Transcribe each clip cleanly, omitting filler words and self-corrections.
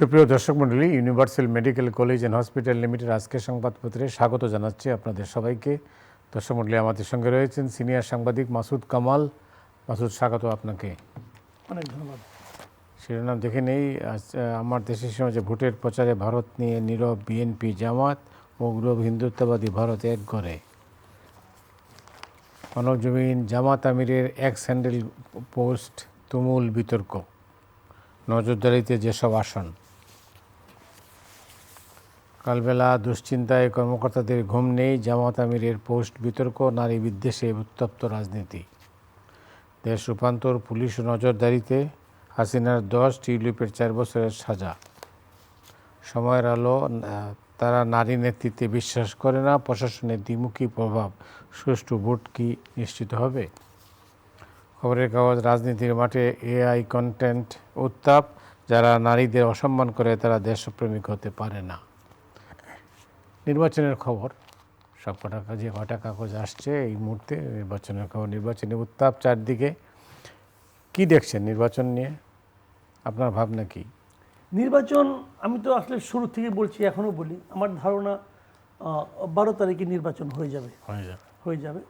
সুপ্রিয় দর্শক মণ্ডলী, universal medical college and hospital limited আজকের সংবাদপত্রে স্বাগত জানাচ্ছি আপনাদের সবাইকে। দর্শক মণ্ডলী, আমাদের সঙ্গে রয়েছেন সিনিয়র সাংবাদিক মাসুদ কামাল। মাসুদ, স্বাগত আপনাকে। অনেক ধন্যবাদ। শিরোনাম দেখে নেই। আমার দেশের সমাজে ভোটের প্রচারে ভারত নিয়ে নীরব বিএনপি, জামাত ও উগ্র হিন্দুত্ববাদী ভারত এক ঘরে। মানবজমিন, জামাত আমিরের এক্স হ্যান্ডেল পোস্ট তুমুল বিতর্ক। নজরদারিতে যেসব আসন। কালবেলা দুশ্চিন্তায় কর্মকর্তাদের ঘুম নেই, জামাত আমিরের পোস্ট বিতর্ক, নারী বিদ্বেষে উত্তপ্ত রাজনীতি। দেশ রূপান্তর, পুলিশ ও নজরদারিতে, হাসিনার 10, টিউলিপের 4 বছরের সাজা। সময়ের আলো, তারা নারী নেতৃত্বে বিশ্বাস করে না, প্রশাসনের দ্বিমুখী প্রভাব, সুষ্ঠু ভোট কি নিশ্চিত হবে? খবরের কাগজ, রাজনীতির মাঠে এআই কন্টেন্ট উত্তাপ, যারা নারীদের অসম্মান করে তারা দেশপ্রেমিক হতে পারে না। নির্বাচনের খবর, সব যে কটা কাগজ আসছে এই মুহূর্তে নির্বাচনের খবর, নির্বাচনী উত্তাপ চারদিকে। কি দেখছেন নির্বাচন নিয়ে? আপনার ভাবনা কি? নির্বাচন, আমি তো আসলে শুরু থেকে বলছি, এখনও বলি, আমার ধারণা 12 তারিখে নির্বাচন হয়ে যাবে।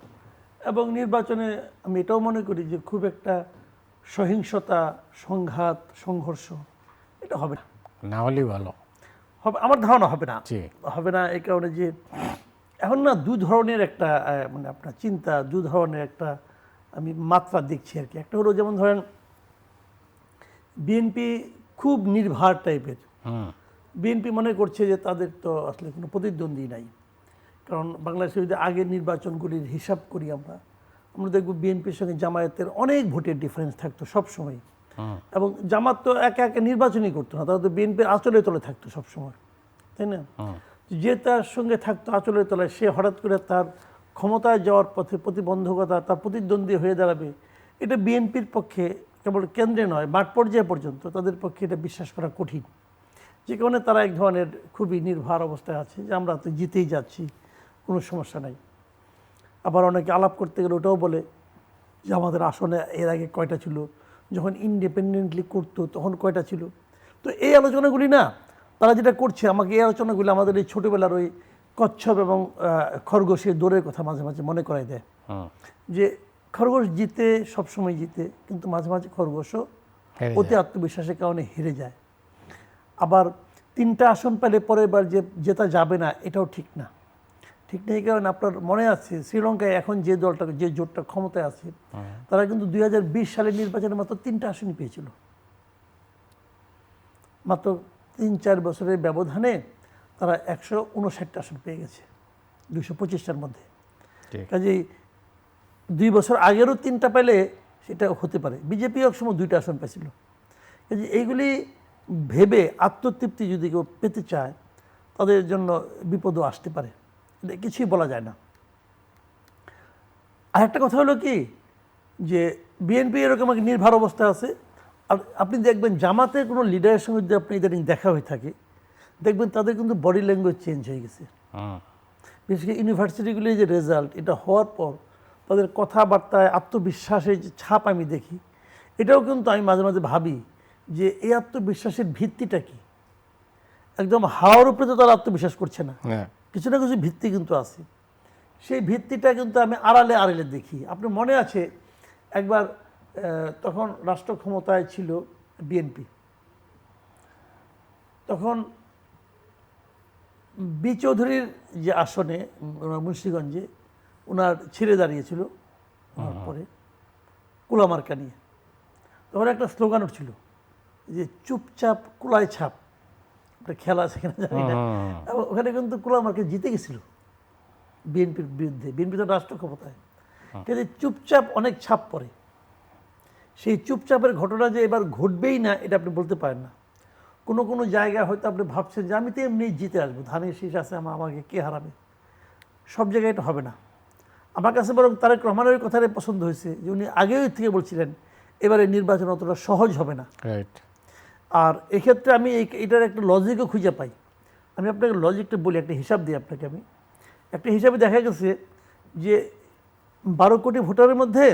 এবং নির্বাচনে আমি এটাও মনে করি যে খুব একটা সহিংসতা, সংঘাত, সংঘর্ষ এটা হবে না। না হলেই ভালো হবে, আমার ধারণা হবে না। হবে না এই কারণে যে এখন না দু ধরনের একটা মানে আপনার চিন্তা, দু ধরনের একটা আমি মাত্রা দেখছি আর কি। একটা হলো যেমন ধরেন বিএনপি খুব নির্ভার টাইপের। বিএনপি মনে করছে যে তাদের তো আসলে কোনো প্রতিদ্বন্দ্বী নাই। কারণ বাংলাদেশে যদি আগের নির্বাচনগুলির হিসাব করি আমরা দেখব বিএনপির সঙ্গে জামায়াতের অনেক ভোটের ডিফারেন্স থাকতো সবসময়। এবং জামাত তো একে একে নির্বাচনই করতো না, তারা তো বিএনপির আঁচলের তলে থাকতো সবসময়, তাই না? যে তার সঙ্গে থাকতো আঁচলের তলায়, সে হঠাৎ করে তার ক্ষমতায় যাওয়ার পথে প্রতিবন্ধকতা, তার প্রতিদ্বন্দ্বী হয়ে দাঁড়াবে, এটা বিএনপির পক্ষে কেবল কেন্দ্রে নয়, মাঠ পর্যায়ে পর্যন্ত তাদের পক্ষে এটা বিশ্বাস করা কঠিন। যে কারণে তারা এক ধরনের খুবই নির্ভর অবস্থায় আছে যে আমরা তো জিতেই যাচ্ছি, কোনো সমস্যা নাই। আবার অনেকে আলাপ করতে গেলে ওটাও বলে যে আমাদের আসনে এর আগে কয়টা ছিল, যখন ইন্ডিপেন্ডেন্টলি করতো তখন কয়টা ছিল। তো এই আলোচনাগুলি না, তারা যেটা করছে, আমাকে এই আলোচনাগুলি আমাদের এই ছোটোবেলার ওই কচ্ছপ এবং খরগোশের দৌড়ের কথা মাঝে মাঝে মনে করাই দেয়। যে খরগোশ জিতে, সবসময় জিতে, কিন্তু মাঝে মাঝে খরগোশও অতি আত্মবিশ্বাসের কারণে হেরে যায়। আবার 3টা আসন পেলে পরের বার যে জেতা যাবে না, এটাও ঠিক না। এই কারণে আপনার মনে আছে শ্রীলঙ্কায় এখন যে দলটা, যে জোটটা ক্ষমতায় আছে, তারা কিন্তু 2020 সালের নির্বাচনে মাত্র 3টা আসনই পেয়েছিল। মাত্র 3-4 বছরের ব্যবধানে তারা 159টা আসন পেয়ে গেছে 225টার মধ্যে। কাজেই 2 বছর আগেরও 3টা পেলে সেটা হতে পারে। বিজেপি একসময় 2টা আসন পেয়েছিল। কাজে এইগুলি ভেবে আত্মতৃপ্তি যদি কেউ পেতে চায়, তাদের জন্য বিপদও আসতে পারে, এটা কিছুই বলা যায় না। আর একটা কথা হলো কি, যে বিএনপি এরকম এক নির্ভর অবস্থা আছে। আর আপনি দেখবেন জামাতের কোনো লিডারের সঙ্গে যদি আপনি ইদানিং দেখা হয়ে থাকে, দেখবেন তাদের কিন্তু বডি ল্যাঙ্গুয়েজ চেঞ্জ হয়ে গেছে। বিশেষ করে ইউনিভার্সিটিগুলির যে রেজাল্ট, এটা হওয়ার পর তাদের কথাবার্তায় আত্মবিশ্বাসের যে ছাপ আমি দেখি, এটাও কিন্তু আমি মাঝে মাঝে ভাবি যে এই আত্মবিশ্বাসের ভিত্তিটা কি। একদম হাওয়ার উপরে তো তারা আত্মবিশ্বাস করছে না, কিছু না কিছু ভিত্তি কিন্তু আছে। সেই ভিত্তিটা কিন্তু আমি আড়ালে আড়ালে দেখি। আপনি মনে আছে একবার তখন রাষ্ট্র ক্ষমতায় ছিল বিএনপি, তখন বি চৌধুরীর যে আসনে মুন্সিগঞ্জে ওনার ছেড়ে দাঁড়িয়েছিল পরে কুলামার্কা নিয়ে, তখন একটা স্লোগান উঠছিল যে চুপচাপ কুলায় ছাপ। একটা খেলা আছে কিনা জানি না, এবং ওখানে কিন্তু কুলামার্কা জিতে গেছিল বিএনপির বিরুদ্ধে। বিএনপি তো রাষ্ট্র ক্ষমতায়, কিন্তু চুপচাপ অনেক ছাপ পড়ে। সেই চুপচাপের ঘটনা যে এবার ঘটবেই না, এটা আপনি বলতে পারেন না। কোনো কোনো জায়গায় হয়তো আপনি ভাবছেন যে আমি তো এমনি জিতে আসবো, ধানের শীষ আছে, আমাকে কে হারাবে। সব জায়গায় এটা হবে না। আমার কাছে বরং তারেক রহমানের কথাটাই পছন্দ হয়েছে যে উনি আগেই থেকে বলছিলেন এবারে নির্বাচন অতটা সহজ হবে না। আর এক্ষেত্রে আমি এটার একটা লজিকও খুঁজে পাই। আমি আপনাকে লজিকটা বলি, একটা হিসাব দিই আপনাকে। আমি একটা হিসাবে দেখা গেছে যে 12 কোটি ভোটারের মধ্যে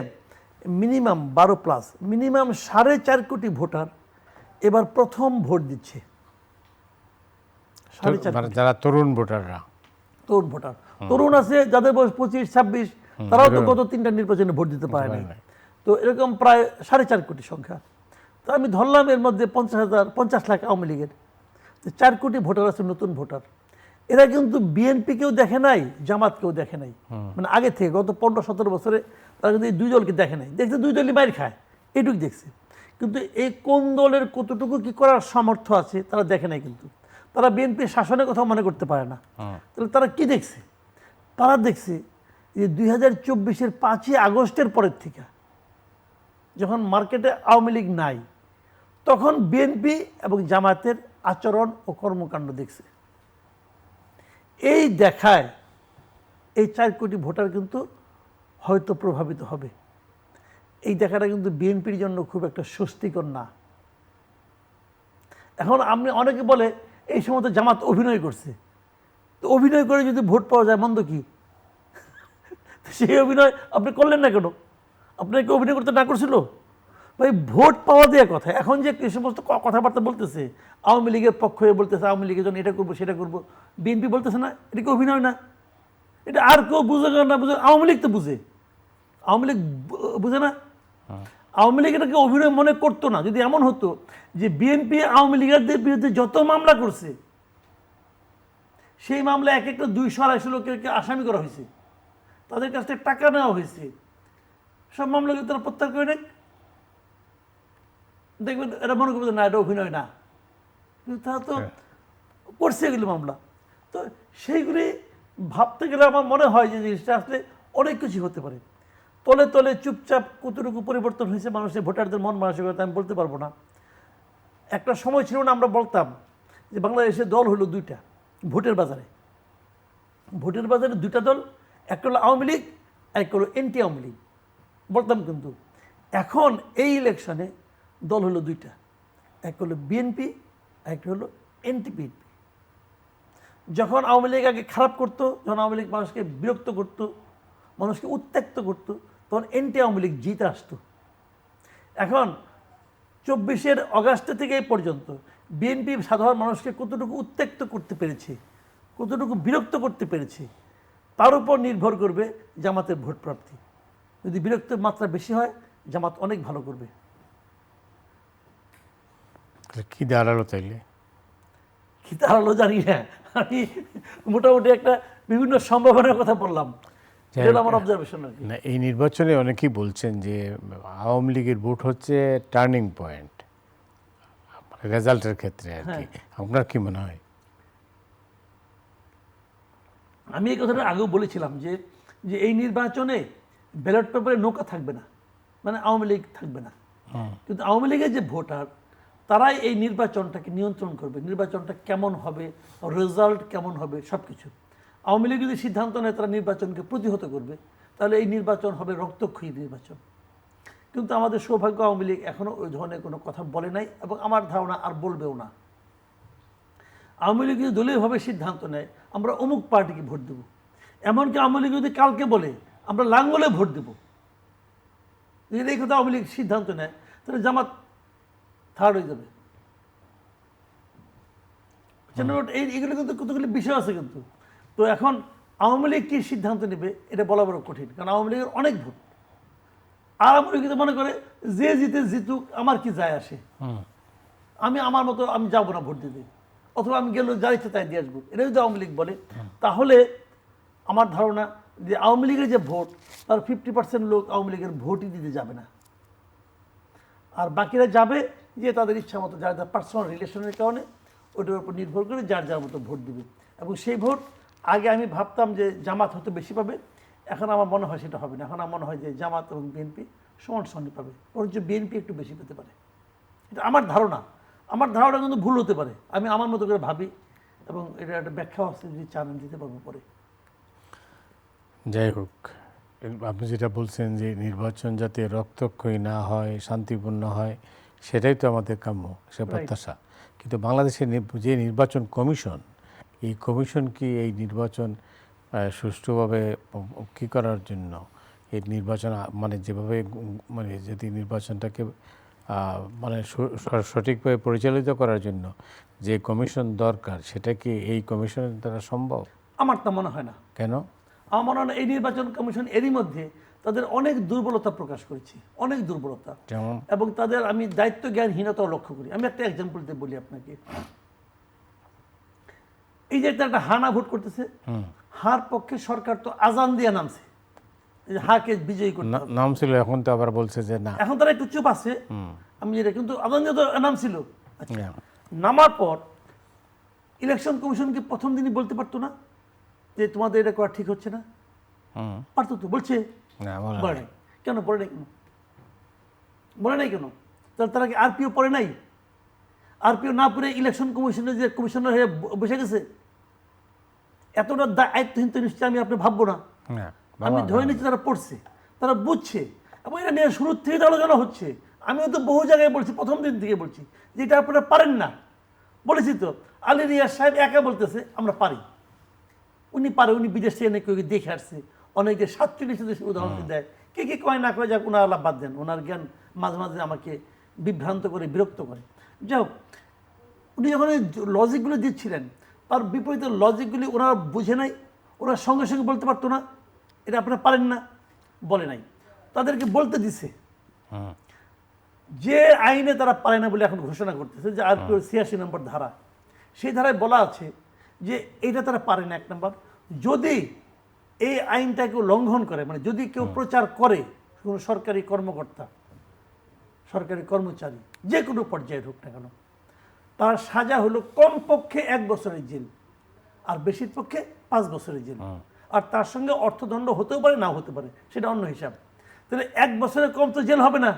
মিনিমাম 12+, মিনিমাম 4.5 কোটি ভোটার এবার প্রথম ভোট দিচ্ছে। 4.5 মানে যারা তরুণ ভোটাররা, তরুণ ভোটার, তরুণ আছে যাদের বয়স 25-26, তারাও তো গত 3টা নির্বাচনে ভোট দিতে পারে নাই। তো এরকম প্রায় 4.5 কোটি সংখ্যা। তো আমি ধরলাম এর মধ্যে 50 লাখ আওয়ামী লীগের, তো 4 কোটি ভোটার আছে নতুন ভোটার। এরা কিন্তু বিএনপিকেও দেখে নাই, জামাতকেও দেখে নাই, মানে আগে থেকে গত 15-17 বছরে তারা কিন্তু এই দুই দলকে দেখে নাই। দেখছে দুই দলই বাইর খায়, এইটুকু দেখছে, কিন্তু এই কোন দলের কতটুকু কি করার সামর্থ্য আছে তারা দেখে নাই। কিন্তু তারা বিএনপির শাসনের কথা মনে করতে পারে না। তাহলে তারা কি দেখছে? তারা দেখছে যে 2024-এর 5ই আগস্টের পরের থেকে যখন মার্কেটে আওয়ামী লীগ নাই, তখন বিএনপি এবং জামায়াতের আচরণ ও কর্মকাণ্ড দেখছে। এই দেখায় এই 4 কোটি ভোটার কিন্তু হয়তো প্রভাবিত হবে। এই দেখাটা কিন্তু বিএনপির জন্য খুব একটা স্বস্তিকর না। এখন আপনি অনেকে বলে এই সময় তো জামাত অভিনয় করছে, তো অভিনয় করে যদি ভোট পাওয়া যায় মন্দ কি? সেই অভিনয় আপনি করলেন না কেন? আপনাকে অভিনয় করতে না করছিল ভাই? ভোট পাওয়া দেওয়া কথা। এখন যে এই সমস্ত কথাবার্তা বলতেছে, আওয়ামী লীগের পক্ষ হয়ে বলতেছে আওয়ামী লীগের জন্য এটা করবো সেটা করবো, বিএনপি বলতেছে না, এটা কি অভিনয় না? এটা আর কেউ বুঝে না বুঝে, আওয়ামী লীগ তো বুঝে। আওয়ামী লীগ বুঝে না? আওয়ামী লীগ এটাকে অভিনয় মনে করতো না। যদি এমন হতো যে বিএনপি আওয়ামী লীগের বিরুদ্ধে যত মামলা করছে, সেই মামলা এক একটা 200-250 লোকের আসামি করা হয়েছে, তাদের কাছ থেকে টাকা নেওয়া হয়েছে, সব মামলাকে তারা প্রত্যাহার করে নেয়, দেখবেন এরা মনে করবে না এটা অভিনয় না, কিন্তু তারা তো করছে এগুলো মামলা। তো সেইগুলি ভাবতে গেলে আমার মনে হয় যে জিনিসটা আসলে অনেক কিছু হতে পারে। তলে তলে চুপচাপ কতটুকু পরিবর্তন হয়েছে মানুষের ভোটারদের মন মানসিকতা আমি বলতে পারবো না। একটা সময় ছিল না আমরা বলতাম যে বাংলাদেশে দল হলো 2টা ভোটের বাজারে। ভোটের বাজারে 2টা দল, একটা হলো আওয়ামী লীগ, একটা হলো এন্টি আওয়ামী লীগ বলতাম। কিন্তু এখন এই ইলেকশনে দল হলো 2টা, একটা হলো বিএনপি, একটা হলো এন্টি বিএনপি। যখন আওয়ামী লীগ আগে খারাপ করতো, যখন আওয়ামী লীগ মানুষকে বিরক্ত করতো, মানুষকে উত্ত্যক্ত করতো, তখন এন্টি আওয়ামী লীগ জিতে আসতো। এখন 24 অগাস্ট থেকে এই পর্যন্ত বিএনপি সাধারণ মানুষকে কতটুকু উত্ত্যক্ত করতে পেরেছে, কতটুকু বিরক্ত করতে পেরেছে, তার উপর নির্ভর করবে জামাতের ভোট প্রাপ্তি। যদি বিরক্তের মাত্রা বেশি হয়, জামাত অনেক ভালো করবে। কি দাঁড়ালো তাইলে? কি দাঁড়ালো জানি না, আমি মোটামুটি একটা বিভিন্ন সম্ভাবনার কথা বললাম, এটা আমার অবজারভেশন। না, এই নির্বাচনে অনেকেই বলছেন যে আওয়ামী লীগের ভোট হচ্ছে টার্নিং পয়েন্ট রেজাল্টের ক্ষেত্রে আর কি। আপনার কি মনে হয়? আমি এই কথাটা আগেও বলেছিলাম যে যে এই নির্বাচনে ব্যালট পেপারে নৌকা থাকবে না, মানে আওয়ামী লীগ থাকবে না, কিন্তু আওয়ামী লীগের যে ভোটার তারাই এই নির্বাচনটাকে নিয়ন্ত্রণ করবে। নির্বাচনটা কেমন হবে, রেজাল্ট কেমন হবে, সব কিছু আওয়ামী লীগ যদি সিদ্ধান্ত নেয় তারা নির্বাচনকে প্রতিহত করবে, তাহলে এই নির্বাচন হবে রক্তক্ষয়ী নির্বাচন। কিন্তু আমাদের সৌভাগ্য আওয়ামী লীগ এখনও ওই ধরনের কোনো কথা বলে নাই, এবং আমার ধারণা আর বলবেও না। আওয়ামী লীগ যদি দলীয়ভাবে সিদ্ধান্ত নেয় আমরা অমুক পার্টিকে ভোট দেবো, এমনকি আওয়ামী লীগ যদি কালকে বলে আমরা লাঙ্গলে ভোট দেবো, যদি এই কথা আওয়ামী লীগ সিদ্ধান্ত নেয়, তাহলে জামাত থার্ড হয়ে যাবে। এইগুলো কিন্তু কতগুলি বিষয় আছে কিন্তু। তো এখন আওয়ামী লীগ কী সিদ্ধান্ত নেবে এটা বলা বড় কঠিন, কারণ আওয়ামী লীগের অনেক ভোট। আর আওয়ামী লীগ মনে করে যে জিতুক আমার কি যায় আসে, আমি আমার মতো আমি যাবো না ভোট দিতে, অথবা আমি গেলে যা ইচ্ছে তাই দিয়ে আসবো, এটা যদি আওয়ামী লীগ বলে, তাহলে আমার ধারণা যে আওয়ামী লীগের যে ভোট তার 50% লোক আওয়ামী লীগের ভোটই দিতে যাবে না, আর বাকিরা যাবে যে তাদের ইচ্ছা মতো, যার যার পার্সোনাল রিলেশনের কারণে ওটার উপর নির্ভর করে যার যার মতো ভোট দেবে। এবং সেই ভোট আগে আমি ভাবতাম যে জামাত হয়তো বেশি পাবে, এখন আমার মনে হয় সেটা হবে না। এখন আমার মনে হয় যে জামাত এবং বিএনপি সমান সমানই পাবে, বরঞ্চ বিএনপি একটু বেশি পেতে পারে। এটা আমার ধারণা। আমার ধারণা কিন্তু ভুল হতে পারে, আমি আমার মতো করে ভাবি, এবং এটা একটা ব্যাখ্যা আছে, যদি চান আমি দিতে পারবো পরে। যাই হোক, আপনি যেটা বলছেন যে নির্বাচন যাতে রক্তক্ষয়ী না হয়, শান্তিপূর্ণ হয়, সেটাই তো আমাদের কাম্য, সে প্রত্যাশা। কিন্তু বাংলাদেশের যে নির্বাচন কমিশন, এই কমিশন কি এই নির্বাচন সুষ্ঠুভাবে কী করার জন্য এই নির্বাচন মানে যেভাবে মানে যদি নির্বাচনটাকে মানে সঠিকভাবে পরিচালিত করার জন্য যে কমিশন দরকার, সেটা কি এই কমিশনের দ্বারা সম্ভব? আমার তা মনে হয় না। কেন? আমার মনে হয় না। এই নির্বাচন কমিশন এরই মধ্যে তাদের অনেক দুর্বলতা প্রকাশ করেছে, অনেক দুর্বলতা, যেমন? এবং তাদের আমি দায়িত্ব জ্ঞানহীনতাও লক্ষ্য করি। আমি একটা এক্সাম্পল দিয়ে বলি আপনাকে। এই যে একটা হানা ভোট করতেছে, হার পক্ষে সরকার তো আজান দিয়ে নামছে, হাকে বিজয়ী করতে হবে। নাম ছিল, এখন তো আবার বলছে যে না। এখন তারা একটু চুপ আছে, আমি যেটা, কিন্তু আজান দিয়ে তো নাম ছিল। হ্যাঁ। নামার পর ইলেকশন কমিশন কি প্রথম দিনই বলতে পারতো না যে তোমাদের এটা করা ঠিক হচ্ছে না? পারতো তো, বলছে? না, বলে বলে নাই। কেন বলে নাই? কেন বলে নাই? কেন? তাহলে তারা কি আরপিও পড়ে নাই? আরপিও না পড়ে ইলেকশন কমিশনের যে কমিশনার হয়ে বসে গেছে, এতটা দায়িত্বহীন তো নিশ্চয়ই আমি আপনি ভাববো না। হ্যাঁ, আমি ধরে নিচ্ছি তারা পড়ছে, তারা বুঝছে, এবং এটা নিয়ে শুরুর থেকে আলোচনা হচ্ছে। আমিও তো বহু জায়গায় বলছি, প্রথম দিন থেকে বলছি যে এটা আপনারা পারেন না। বলেছি তো, আলী রিয়াজ সাহেব একা বলতেছে আমরা পারি। উনি পারে, উনি বিদেশ থেকে অনেক দেখে আসছে, অনেকে 47 দেশের উদাহরণ দেয়। কে কে কয় না কয়, যাক ওনার আলাপ বাদ দেন, ওনার জ্ঞান মাঝে মাঝে আমাকে বিভ্রান্ত করে, বিরক্ত করে। যাই হোক, উনি যখন এই লজিকগুলো দিচ্ছিলেন, তার বিপরীতে লজিকগুলি ওনারা বুঝে নাই, ওনার সঙ্গে সঙ্গে বলতে পারতো না এটা আপনারা পারেন না, বলে নাই, তাদেরকে বলতে দিছে। যে আইনে তারা পারে না বলে এখন ঘোষণা করতেছে, যে আরপিওর 86 নম্বর ধারা, সেই ধারায় বলা আছে যে এইটা তারা পারে না। 1 নম্বর, যদি এই আইনটাকে লঙ্ঘন করে, মানে যদি কেউ প্রচার করে, কোনো সরকারি কর্মকর্তা, সরকারি কর্মচারী, যে কোনো পর্যায়ে হোক না কেন, তার সাজা হলো কমপক্ষে 1 বছরের জেল, আর বেশির পক্ষে 5 বছরের জেল। আর তার সঙ্গে অর্থদণ্ড হতেও পারে, নাও হতে পারে, সেটা অন্য হিসাব। তাহলে 1 বছরের কম তো জেল হবে না।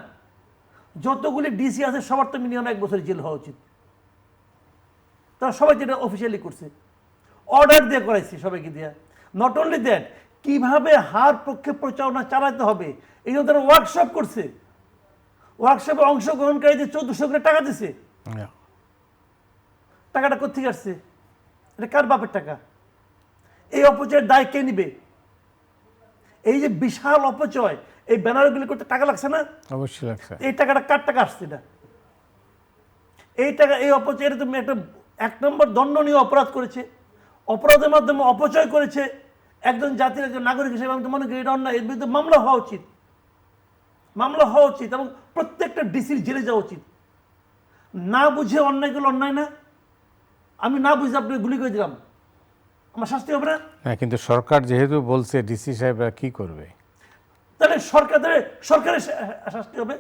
যতগুলি ডিসি আছে সবার তো মিনিমাম 1 বছরের জেল হওয়া উচিত। তারা সবাই যেটা অফিসিয়ালি করছে, অর্ডার দিয়ে করাইছে সবাইকে দেওয়া। নট অনলি দ্যাট, কীভাবে হার পক্ষে প্রচারণা চালাতে হবে এই জন্য তারা ওয়ার্কশপ করছে। ওয়ার্কশপে অংশগ্রহণকারীদের 1400 করে টাকা দিছে। টাকাটা কোথেকে আসছে? এটা কার বাপের টাকা? এই অপচয়ের দায় কে নিবে? এই যে বিশাল অপচয়, এই ব্যানারগুলি করতে টাকা লাগছে না? অবশ্যই লাগছে। এই টাকাটা কার টাকা আসছে? এটা এই টাকা, এই অপচয়, এটা তুমি একটা 1 নম্বর দণ্ডনীয় অপরাধ করেছে, অপরাধের মাধ্যমে অপচয় করেছে একজন জাতির, একজন নাগরিক হিসেবে আমি তো মনে করি এটা অন্যায়। এর বিরুদ্ধে মামলা হওয়া উচিত, মামলা হওয়া উচিত, এবং প্রত্যেকটা ডিসির জেলে যাওয়া উচিত। না বুঝে অন্যায় করলে অন্যায় না? আমি না বুঝে আপনি গুলি করে দিলাম, আমার শাস্তি হবে না? হ্যাঁ, কিন্তু সরকার যেহেতু বলছে, ডিসি সাহেবরা কি করবে? তাহলে সরকারের শাস্তি হবে।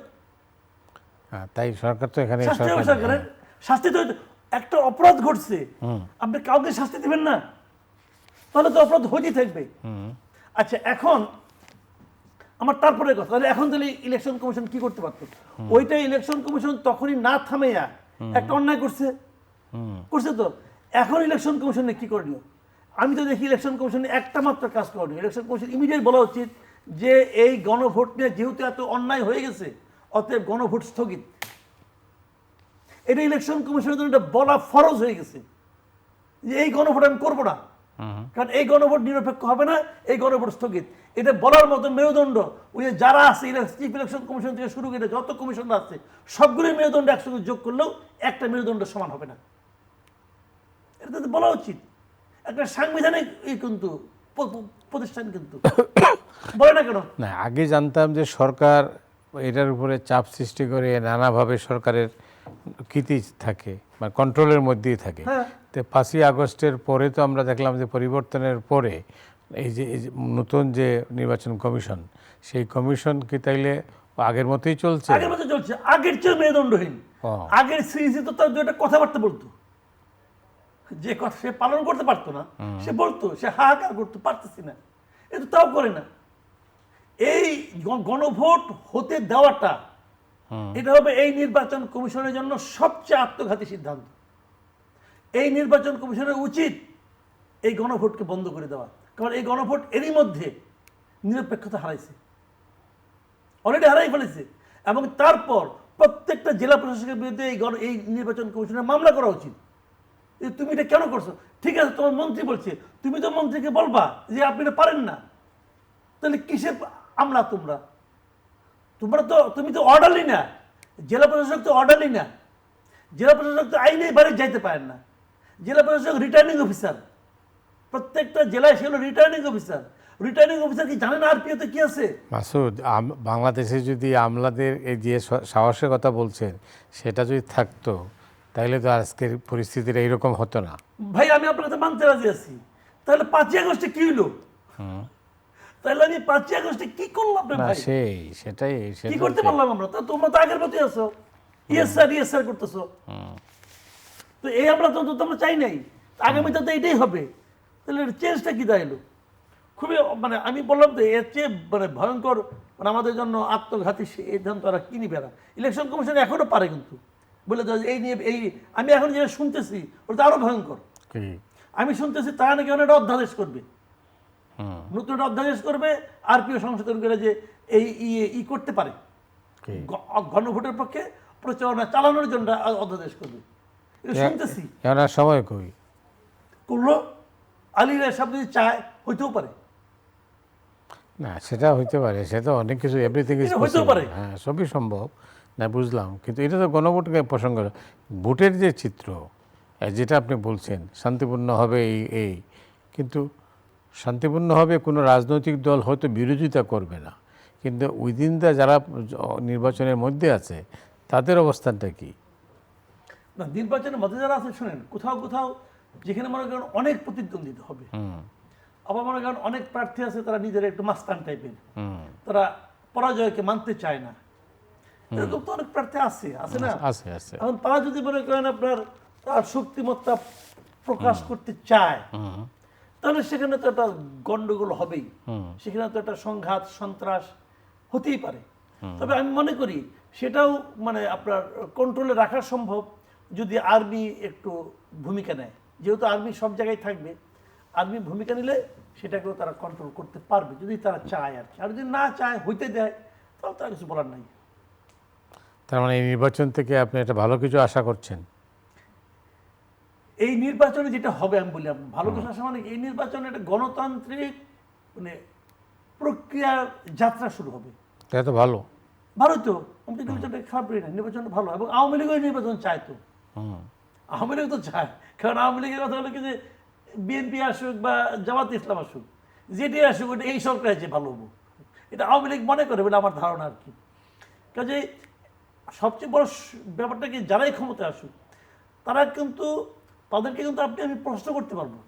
হ্যাঁ, তাই সরকার তো এখানে শাস্তি হবে সরকারের। শাস্তি তো, একটা অপরাধ ঘটছে, আপনি কাউকে শাস্তি দিবেন না, তাহলে তো অপরাধ হতেই থাকবে। আচ্ছা, এখন আমার তারপরে কথা, তাহলে এখন তাহলে ইলেকশন কমিশন কি করতে পারতো? ওইটা ইলেকশন কমিশন তখনই না থামেয়া একটা অন্যায় করছে, করছে তো। এখন ইলেকশন কমিশনে কি করণীয়? আমি তো দেখি ইলেকশন কমিশনে একটা মাত্র কাজ করণীয়। ইলেকশন কমিশন ইমিডিয়েট বলা উচিত যে এই গণভোট নিয়ে যেহেতু এত অন্যায় হয়ে গেছে, অতএব গণভোট স্থগিত। এটা ইলেকশন কমিশনের জন্য এটা বলা ফরজ হয়ে গেছে যে এই গণভোট আমি করবো না, কারণ এই গণভোট নিরপেক্ষ হবে না, এই গণভোট স্থগিত। এটা বলার মতো মেরুদণ্ড ওই যারা আছে, চিফ ইলেকশন কমিশন থেকে শুরু করে যত কমিশনার আছে, সবগুলোই মেরুদণ্ড একসঙ্গে যোগ করলেও একটা মেরুদণ্ড সমান হবে না। এটা তো বলা উচিত। একটা সাংবিধানিক কিন্তু প্রতিষ্ঠান, কিন্তু বলে না কেন? না, আগে জানতাম যে সরকার এটার উপরে চাপ সৃষ্টি করে নানাভাবে সরকারের কৃতি থাকে, মানে কন্ট্রোলের মধ্যেই থাকে। তো 5ই আগস্টের পরে তো আমরা দেখলাম যে পরিবর্তনের পরে এই যে নতুন যে নির্বাচন কমিশন, সেই কমিশন কি তাইলে আগের মতোই চলছে? আগের মতো চলছে, আগের চেয়ে মেরুদণ্ডহীন। আগের সিরিজে তো তার দুটো কথাবার্তা বলতো, যে কথা সে পালন করতে পারতো না সে বলতো, সে হাহাকার করতো, পারতেছি না, এটা তাও করে না। এই গণভোট হতে দেওয়াটা, এটা হবে এই নির্বাচন কমিশনের জন্য সবচেয়ে আত্মঘাতী সিদ্ধান্ত। এই নির্বাচন কমিশনের উচিত এই গণভোটকে বন্ধ করে দেওয়া, কারণ এই গণভোট এরই মধ্যে নিরপেক্ষতা হারাইছে, অলরেডি হারাই ফেলেছে। এবং তারপর প্রত্যেকটা জেলা প্রশাসকের বিরুদ্ধে এই নির্বাচন কমিশনের মামলা করা উচিত। তুমি এটা কেন করছো? ঠিক আছে, তোমার মন্ত্রী বলছে, তুমি তো মন্ত্রীকে বলবা যে আপনি এটা পারেন না, তাহলে কিসের আমলা? তুমি তো অর্ডারলি না জেলা প্রশাসক তো অর্ডারই না, জেলা প্রশাসক তো আইনের বাইরে যাইতে পারেন না, জেলা প্রশাসক রিটার্নিং অফিসার, প্রত্যেকটা জেলায় সে হলো রিটার্নিং অফিসার। রিটার্নিং অফিসার কি জানেন আরপিওতে কি আছে? মাসুদ, বাংলাদেশে যদি আমলাদের এই যে সাহসের কথা বলছেন সেটা যদি থাকতো তাহলে তো আজকের পরিস্থিতিটা এইরকম হতো না। ভাই আমি আপনার কাছে মানতে রাজি আছি, তাহলে 5ই আগস্টে কি হলো? তাহলে আমি 5ই আগস্টে কি করলাম রে না ভাই? সেটাই কি করতে পারলাম আমরা? তা তোমরা তো আগের মতোই আছো, ইয়েস স্যার করতেছো। তো এই আমরা তো আমরা চাই নাই, আগামীতে তো এটাই হবে। তাহলে চেঞ্জটা কি দাঁড়ালো? খুবই মানে আমি বললাম তো এর চেয়ে মানে ভয়ঙ্কর মানে আমাদের জন্য আত্মঘাতী এই ধান তারা কি নিবে না। ইলেকশন কমিশন এখনো পারে কিন্তু বলে দেয় যে এই নিয়ে এই আমি এখন যেটা শুনতেছি ওটা আরো ভয়ঙ্কর। আমি শুনতেছি তারা নাকি অনেক অধ্যাদেশ করবে, নতুন অধ্যাদেশ করবে আরপিও সংশোধন করে যে এই ই করতে পারে, গণভোটের পক্ষে প্রচারণা চালানোর জন্য অধ্যাদেশ করবে। এটা শুনতেছি। সময় কই করলো আলীরা সব যদি চায় হইতেও পারে। না সেটা হইতে পারে, সেটা অনেক কিছু এভরিথিং ইজ হইতেও পারে। হ্যাঁ সবই সম্ভব না, বুঝলাম। কিন্তু এটা তো গণভোটের প্রসঙ্গ। ভোটের যে চিত্র যেটা আপনি বলছেন শান্তিপূর্ণ হবে এই কিন্তু শান্তিপূর্ণ হবে কোনো রাজনৈতিক দল হয়তো বিরোধিতা করবে না, কিন্তু উইদিন দা যারা নির্বাচনের মধ্যে আছে তাদের অবস্থানটা কি? না নির্বাচনের মধ্যে যারা আছে শোনেন, কোথাও কোথাও যেখানে মনে করেন অনেক প্রতিদ্বন্দ্বিতা হবে, আবার মনে করেন অনেক প্রার্থী আছে তারা নিজেরা একটু মাস্তান টাইপের, তারা পরাজয়কে মানতে চায় না, এরকম তো অনেক প্রার্থী আছে না? আছে। এখন তারা যদি মনে করেন আপনার তার শক্তিমত্তা প্রকাশ করতে চায় তাহলে সেখানে তো একটা গন্ডগোল হবেই, সেখানে তো একটা সংঘাত সন্ত্রাস হতেই পারে। তবে আমি মনে করি সেটাও মানে আপনার কন্ট্রোলে রাখা সম্ভব যদি আর্মি একটু ভূমিকা নেয়। যেহেতু আর্মি সব জায়গায় থাকবে, আর্মি ভূমিকা নিলে সেটাকেও তারা কন্ট্রোল করতে পারবে যদি তারা চায় আর কি। আর যদি না চায় হইতে দেয় তাহলে তার কিছু বলার নাই। তার মানে এই নির্বাচন থেকে আপনি একটা ভালো কিছু আশা করছেন? এই নির্বাচনে যেটা হবে আমি বলি আপনি ভালো কিছু আশা মানে এই নির্বাচনে একটা গণতান্ত্রিক মানে প্রক্রিয়ার যাত্রা শুরু হবে। এটা তো ভালো। ভালো তো, আমি তো নির্বাচনটা খারাপ করি না, নির্বাচনটা ভালো। এবং আওয়ামী লীগও নির্বাচন চায় তো, আওয়ামী লীগ তো চায়। কারণ আওয়ামী লীগের কথা হলো কি যে বিএনপি আসুক বা জামাত ইসলাম আসুক, যেটি আসুক ওটা এই সরকার যে ভালো হবো, এটা আওয়ামী লীগ মনে করে বলে আমার ধারণা আর কি। কাজে সবচেয়ে বড় ব্যাপারটা কি যারাই ক্ষমতায় আসুক তারা কিন্তু তাদেরকে কিন্তু আমি প্রশ্ন করতে পারবো,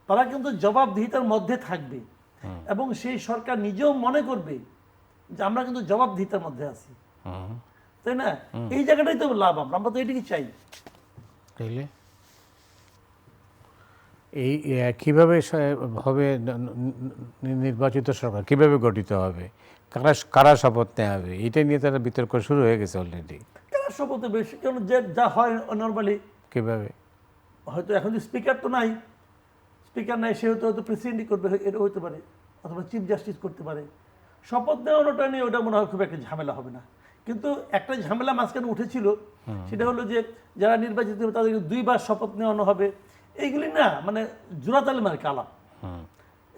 তারা কিন্তু জবাবদিহিতার মধ্যে থাকবে এবং সেই সরকার নিজেও মনে করবে যে আমরা কিন্তু জবাবদিহিতার মধ্যে আছি, তাই না? এই জায়গাটাই তো লাভ, আমরা তো এটাকে চাই। তাইলে এই কিভাবে হবে নির্বাচিত সরকার, কিভাবে গঠিত হবে, কারা শপথ নেওয়া হবে, এটা নিয়ে তারা বিতর্ক শুরু হয়ে গেছে অলরেডি। কারা শপথ বেশি কারণ যে যা হয় নর্মালি কিভাবে হয়তো এখন স্পিকার তো নাই, স্পিকার নাই, সে হয়তো প্রেসিডেন্টই করবে, এটা হতে পারে, অথবা চিফ জাস্টিস করতে পারে। শপথ নেওয়ানোটা নিয়ে ওটা মনে হয় খুব একটা ঝামেলা হবে না। কিন্তু একটা ঝামেলা মাঝখানে উঠেছিল, সেটা হলো যে যারা নির্বাচিত হবে তাদেরকে 2বার শপথ নেওয়ানো হবে। এইগুলি না মানে জোড়াতালি মার্কে আলাপ,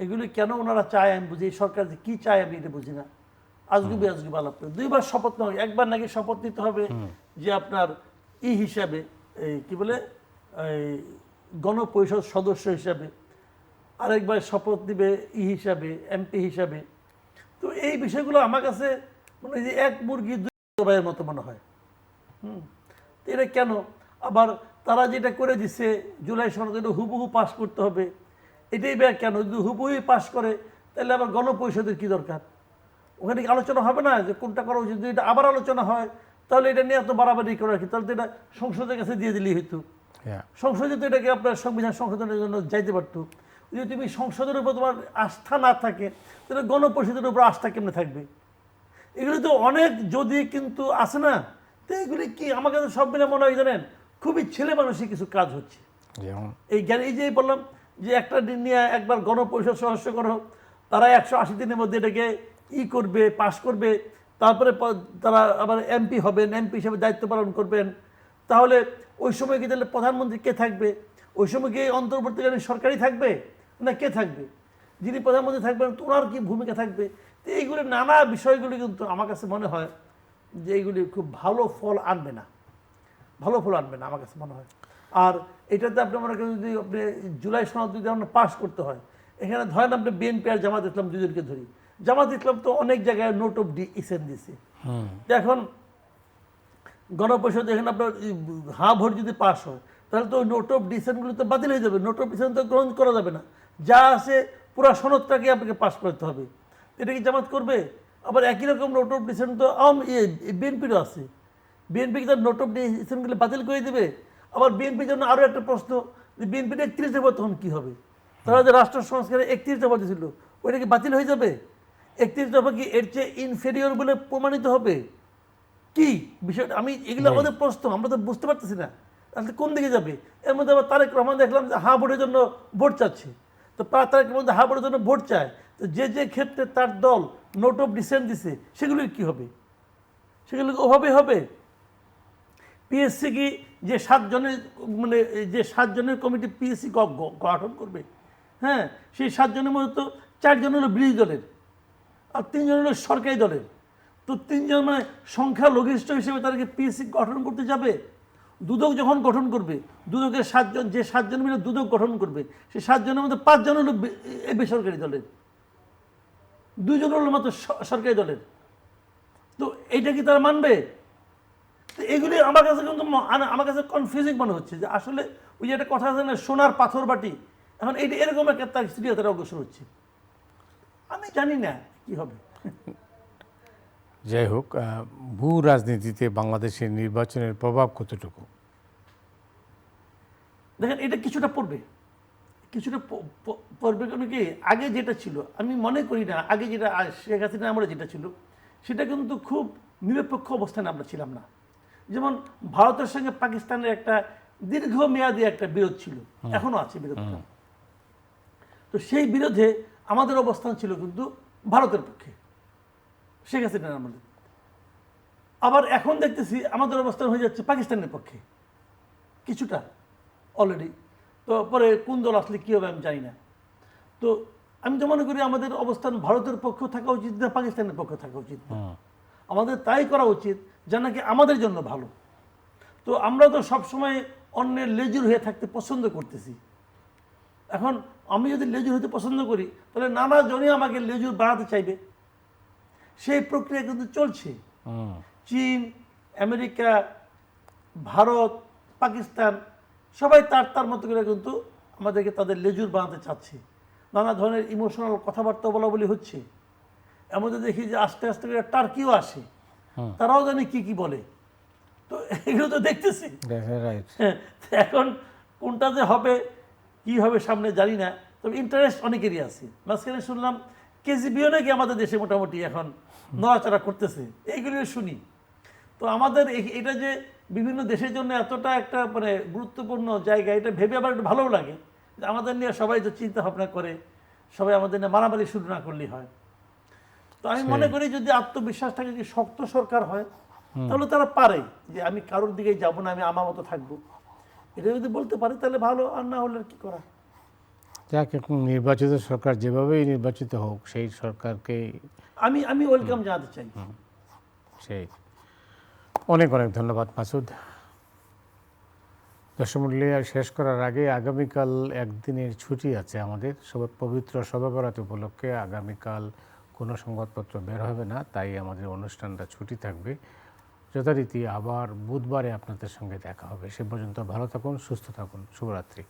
এগুলি কেন ওনারা চায় আমি বুঝি, এই সরকার যে কী চায় আমি এটা বুঝি না। আজগুবি আলাপ করে 2বার শপথ নেওয়া, একবার নাকি শপথ নিতে হবে যে আপনার হিসাবে এই কি বলে এই গণপরিষদ সদস্য হিসাবে, আরেকবার শপথ দিবে হিসাবে এমপি হিসাবে। তো এই বিষয়গুলো আমার কাছে মানে যে এক মুরগি 2 ভাইয়ের মতো মনে হয়। তো এটা কেন? আবার তারা যেটা করে দিচ্ছে জুলাই সনদ এটা হুবহু পাস করতে হবে, এটাই ব্যাগ কেন? যদি হুবহুই পাস করে তাহলে আবার গণপরিষদের কি দরকার? ওখানে কি আলোচনা হবে না যে কোনটা করা উচিত? যদি এটা আবার আলোচনা হয় তাহলে এটা নিয়ে এত বাড়াবাড়ি করে রাখি, তাহলে তো এটা সংসদের কাছে দিয়ে দিলেই হইতো। সংসদে তো এটাকে আপনার সংবিধান সংশোধনের জন্য যাইতে পারতো। যদি তুমি সংসদের উপর তোমার আস্থা না থাকে তাহলে গণপরিষদের উপর আস্থা কেমনে থাকবে? এগুলি তো অনেক যদি কিন্তু আসে না। তো এগুলি কি আমার কাছে সব মিলে মনে হয় জানেন খুবই ছেলে মানুষই কিছু কাজ হচ্ছে। এই জ্ঞান এই যে বললাম যে একটা দিন নিয়ে একবার গণপরিষদ সদস্য করো, তারা 180 দিনের মধ্যে এটাকে করবে, পাস করবে, তারপরে তারা আবার এমপি হবেন, এমপি হিসেবে দায়িত্ব পালন করবেন। তাহলে ওই সময় কি তাহলে প্রধানমন্ত্রী কে থাকবে? ওই সময় কি অন্তর্বর্তীকালীন সরকারই থাকবে না কে থাকবে? যিনি প্রধানমন্ত্রী থাকবেন ওনার কি ভূমিকা থাকবে? তো এইগুলো নানা বিষয়গুলি কিন্তু আমার কাছে মনে হয় যে এইগুলি খুব ভালো ফল আনবে না, ভালো ফল আনবে না আমার কাছে মনে হয়। আর এটাতে আপনি মনে করেন যদি আপনি জুলাই সনদ যদি আমরা পাস করতে হয়, এখানে ধরেন আপনি বিএনপি আর জামাত ইসলাম দুজনকে ধরি, জামাত ইসলাম তো অনেক জায়গায় নোট অফ ডিসেন্ট দিছে। তো এখন গণপরিষদ এখানে আপনার হাঁ ভোট যদি পাস হয়, তাহলে তো ওই নোট অফ ডিসেন্টগুলো তো বাতিল হয়ে যাবে, নোট অফ ডিসেন্ট তো গ্রহণ করা যাবে না, যা আছে পুরা সনদটাকে আপনাকে পাস করতে হবে। এটা কি জামাত করবে? আবার একই রকম নোট অফ ডিসেন্ট তো বিএনপিরও আছে, বিএনপি কি তার নোট অফ ডিসেন্টগুলো বাতিল করে দেবে? আবার বিএনপির জন্য আরও একটা প্রশ্ন, যে বিএনপির 31 দফা তখন কী হবে? তারা যে রাষ্ট্র সংস্কারে 31 দফা দিয়েছিল, ওইটা কি বাতিল হয়ে যাবে? 31 দফা কি এর চেয়ে ইনফেরিয়র বলে প্রমাণিত হবে? কি বিষয়টা, আমি এগুলো আমাদের প্রশ্ন, আমরা তো বুঝতে পারতেছি না আসলে কোন দিকে যাবে। এর মধ্যে আবার তারেক রহমান দেখলাম যে হাঁ ভোটের জন্য ভোট চাচ্ছে। তো তারেক রহমান হাঁ ভোটের জন্য ভোট চায়, তো যে যে ক্ষেত্রে তার দল নোট অফ ডিসেন্ট দিছে সেগুলির কী হবে? সেগুলো ওভাবে হবে? পিএসসি কি যে 7 জনের মানে যে 7 জনের কমিটি পিএসসি গঠন করবে, হ্যাঁ, সেই 7 জনের মধ্যে তো 4 জন হলো বিরোধী দলের আর 3 জন হলো সরকারি দলের। তো 3 জন মানে সংখ্যা লঘিষ্ঠ হিসেবে তাদেরকে পিএসসি গঠন করতে যাবে। দুদক যখন গঠন করবে, দুদকের 7 জন, যে 7 জন মিলে দুদক গঠন করবে, সেই 7 জনের মধ্যে 5 জন হলো বেসরকারি দলের, 2 জন হলো মাত্র সরকারি দলের। তো এইটা কি তারা মানবে? তো এগুলি আমার কাছে কিন্তু আমার কাছে কনফিউজিং মনে হচ্ছে যে আসলে ওই যে একটা কথা আছে না, সোনার পাথর বাটি, এখন এইটা এরকম একটা তার স্ত্রীরা তারা অগ্রসর হচ্ছে। আমি জানি না কি হবে। যাই হোক, ভূ রাজনীতিতে বাংলাদেশের নির্বাচনের প্রভাব কতটুকু? দেখেন এটা কিছুটা পড়বে, কিছুটা পড়বে। কারণ কি আগে যেটা ছিল, আমি মনে করি না আগে যেটা শেখ হাসিনা আমরা যেটা ছিল সেটা কিন্তু খুব নিরপেক্ষ অবস্থানে আমরা ছিলাম না। যেমন ভারতের সঙ্গে পাকিস্তানের একটা দীর্ঘমেয়াদী একটা বিরোধ ছিল, এখনো আছে বিরোধটা। তো সেই বিরোধে আমাদের অবস্থান ছিল কিন্তু ভারতের পক্ষে শেখ হাসিনার আমলে। আবার এখন দেখতেছি আমাদের অবস্থান হয়ে যাচ্ছে পাকিস্তানের পক্ষে কিছুটা অলরেডি। তো পরে কোন দল আসলে কী হবে আমি জানি না। তো আমি তো মনে করি আমাদের অবস্থান ভারতের পক্ষে থাকা উচিত না পাকিস্তানের পক্ষে থাকা উচিত না, আমাদের তাই করা উচিত যা নাকি আমাদের জন্য ভালো। তো আমরা তো সবসময় অন্যের লেজুর হয়ে থাকতে পছন্দ করতেছি। এখন আমি যদি লেজুর হতে পছন্দ করি, তাহলে নানা জনই আমাকে লেজুর বানাতে চাইবে। সেই প্রক্রিয়া কিন্তু চলছে। চীন, আমেরিকা, ভারত, পাকিস্তান সবাই তার তার মতো করে কিন্তু আমাদেরকে তাদের লেজুর বানাতে চাচ্ছে। নানা ধরনের ইমোশনাল কথাবার্তা বলা বলি হচ্ছে। এর মধ্যে দেখি যে আস্তে আস্তে করে টার্কিও আসে, তারাও জানি কি কি বলে। তো এগুলো তো দেখতেছি। এখন কোনটা যে হবে কি হবে সামনে জানি না, তবে ইন্টারেস্ট অনেকেরই আছে। মাঝখানে শুনলাম কেজিবিও নাকি আমাদের দেশে মোটামুটি এখন নড়াচড়া করতেছে, এইগুলো শুনি। তো আমাদের এটা যে বিভিন্ন দেশের জন্য এতটা একটা মানে গুরুত্বপূর্ণ জায়গা, এটা ভেবে আবার একটু ভালোও লাগে যে আমাদের নিয়ে সবাই তো চিন্তা ভাবনা করে, সবাই আমাদের নিয়ে মারামারি শুরু না করলেই হয়। তো আমি মনে করি যদি আত্মবিশ্বাসটাকে যদি শক্ত সরকার হয়, তাহলে তারা পারে যে আমি কারোর দিকেই যাব না, আমি আমার মতো থাকবো। এটা যদি বলতে পারে তাহলে ভালো, আর না হলে কি করা। যাক, এখন নির্বাচিত সরকার যেভাবেই নির্বাচিত হোক, সেই সরকারকে আমি ওয়েলকাম জানাতে চাই। সেই অনেক অনেক ধন্যবাদ মাসুদ। দর্শকমণ্ডলী, শেষ করার আগে আগামীকাল একদিনের ছুটি আছে আমাদের, পবিত্র শবে বরাত উপলক্ষে আগামীকাল কোনো সংবাদপত্র বের হবে না, তাই আমাদের অনুষ্ঠানটা ছুটি থাকবে। যথারীতি আবার বুধবারে আপনাদের সঙ্গে দেখা হবে। সে পর্যন্ত ভালো থাকুন, সুস্থ থাকুন, শুভরাত্রি।